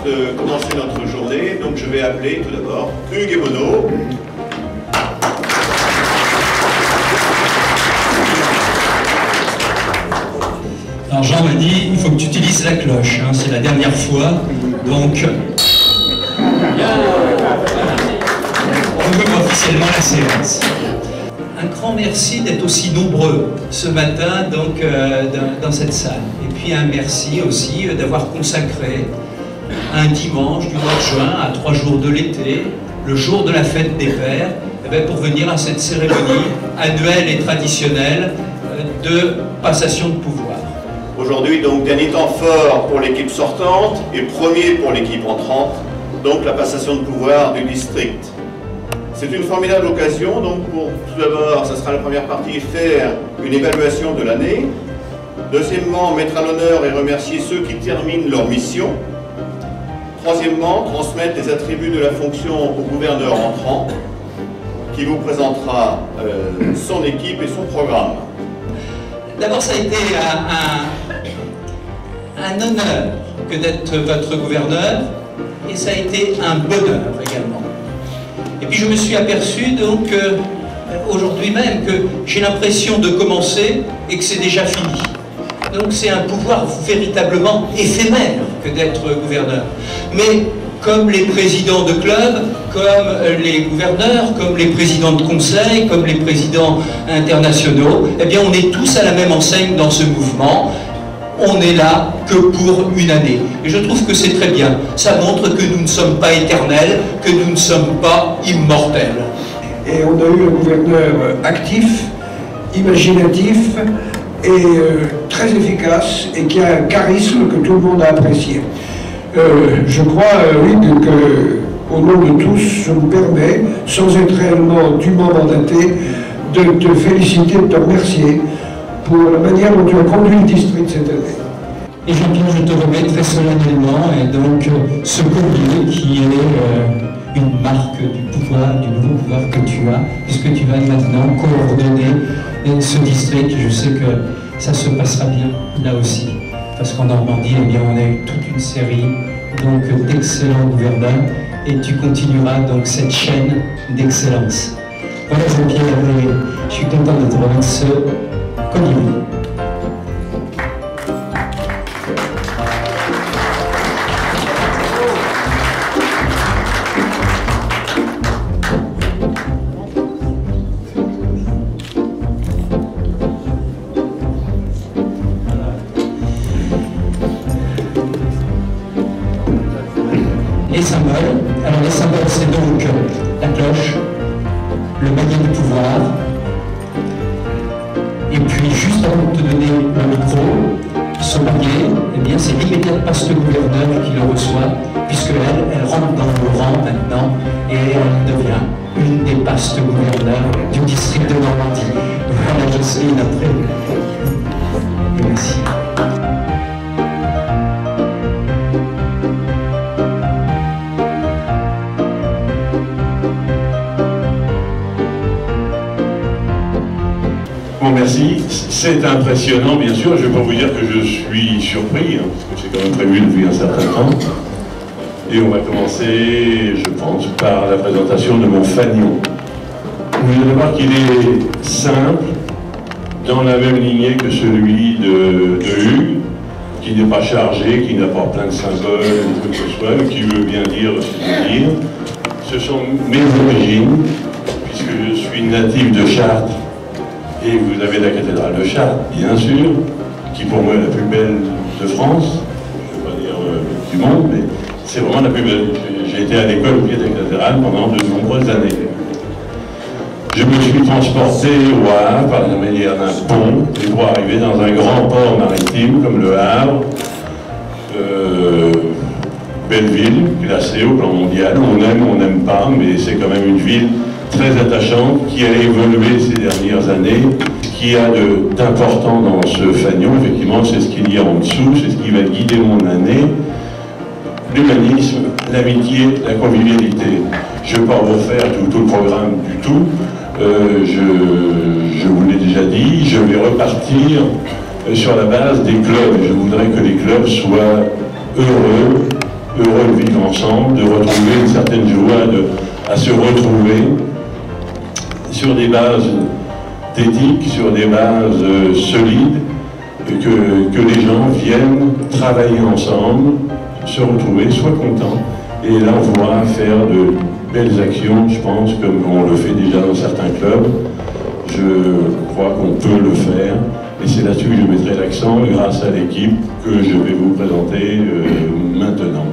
de commencer notre journée, donc je vais appeler tout d'abord Hugues Monod. Alors Jean m'a dit, il faut que tu utilises la cloche, hein, c'est la dernière fois, donc on ouvre officiellement la séance. Un grand merci d'être aussi nombreux ce matin donc, dans cette salle. Et puis un merci aussi d'avoir consacré un dimanche du mois de juin à 3 jours de l'été, le jour de la fête des pères, pour venir à cette cérémonie annuelle et traditionnelle de passation de pouvoir. Aujourd'hui, donc, dernier temps fort pour l'équipe sortante et premier pour l'équipe entrante, donc la passation de pouvoir du district. C'est une formidable occasion, donc pour tout d'abord, ça sera la première partie, faire une évaluation de l'année. Deuxièmement, mettre à l'honneur et remercier ceux qui terminent leur mission. Troisièmement, transmettre les attributs de la fonction au gouverneur entrant, qui vous présentera son équipe et son programme. D'abord, ça a été un honneur que d'être votre gouverneur, et ça a été un bonheur également. Et puis je me suis aperçu donc aujourd'hui même que j'ai l'impression de commencer et que c'est déjà fini. Donc c'est un pouvoir véritablement éphémère que d'être gouverneur. Mais comme les présidents de clubs, comme les gouverneurs, comme les présidents de conseils, comme les présidents internationaux, eh bien on est tous à la même enseigne dans ce mouvement. On n'est là que pour une année. Et je trouve que c'est très bien. Ça montre que nous ne sommes pas éternels, que nous ne sommes pas immortels. Et on a eu un gouverneur actif, imaginatif et très efficace et qui a un charisme que tout le monde a apprécié. Je crois, oui, qu'au nom de tous, je me permets, sans être réellement dûment mandaté, de te féliciter, de te remercier pour la manière dont tu as conduit le district cette année. Et Jean-Pierre, je te remets très solennellement et donc ce collier qui est une marque du pouvoir, du nouveau pouvoir que tu as, puisque tu vas maintenant coordonner ce district. Je sais que ça se passera bien là aussi, parce qu'en Normandie, eh bien, on a eu toute une série d'excellents gouverneurs et tu continueras donc cette chaîne d'excellence. Voilà Jean-Pierre, je suis content de te remettre ce collier. Les symboles. Alors les symboles, c'est donc la cloche, le maillet du pouvoir, et puis juste avant de te donner le micro, ce maillet, eh bien c'est l'immédiate passe-gouverneur qui le reçoit, puisque elle rentre dans le rang maintenant, et elle devient une des passe-gouverneurs du district de Normandie. Voilà Jocelyne après. Merci. Bon, merci. C'est impressionnant, bien sûr. Je ne vais pas vous dire que je suis surpris, hein, parce que c'est quand même prévu depuis un certain temps. Et on va commencer, je pense, par la présentation de mon fanion. Vous allez voir qu'il est simple, dans la même lignée que celui de Hugues, qui n'est pas chargé, qui n'a pas plein de symboles, ou quoi que ce soit, mais qui veut bien dire ce qu'il veut dire. Ce sont mes origines, puisque je suis natif de Chartres. Et vous avez la cathédrale de Chartres, bien sûr, qui pour moi est la plus belle de France, je ne veux pas dire du monde, mais c'est vraiment la plus belle. J'ai été à l'école au pied de la cathédrale pendant de nombreuses années. Je me suis transporté au Havre par la manière d'un pont, et pour arriver dans un grand port maritime comme le Havre, belle ville, classée au plan mondial, on aime, on n'aime pas, mais c'est quand même une ville très attachante, qui a évolué ces dernières années. Ce qu'il y a d'important dans ce fanion, effectivement, c'est ce qu'il y a en dessous, c'est ce qui va guider mon année. L'humanisme, l'amitié, la convivialité. Je ne vais pas vous refaire tout le programme du tout. Je vous l'ai déjà dit, je vais repartir sur la base des clubs. Je voudrais que les clubs soient heureux, heureux de vivre ensemble, de retrouver une certaine joie à se retrouver sur des bases d'éthique, sur des bases solides, que les gens viennent travailler ensemble, se retrouver, soient contents, et là on voit faire de belles actions, je pense, comme on le fait déjà dans certains clubs. Je crois qu'on peut le faire, et c'est là-dessus que je mettrai l'accent grâce à l'équipe que je vais vous présenter maintenant.